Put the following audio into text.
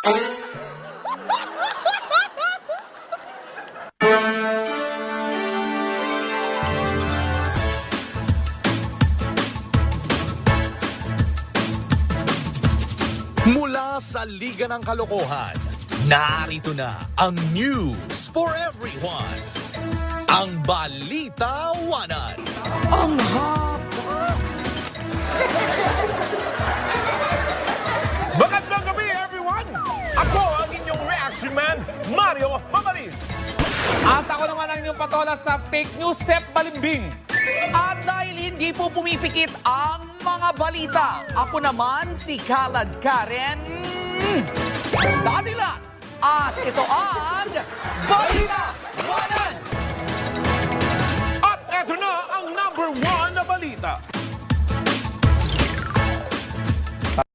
Mula sa Liga ng Kalokohan, narito na ang news for everyone. Ang Balitawanan. Ang haba! Magandang gabi, everyone! Ako ang inyong reaction man, Mario Mamalis. At ako naman ang inyong patola sa fake news, Sep Balimbing. At dahil hindi po pumipikit ang mga balita, ako naman si Kalad Karen Dadila. At ito ang Balitawanan! At eto na ang number 1 na balita.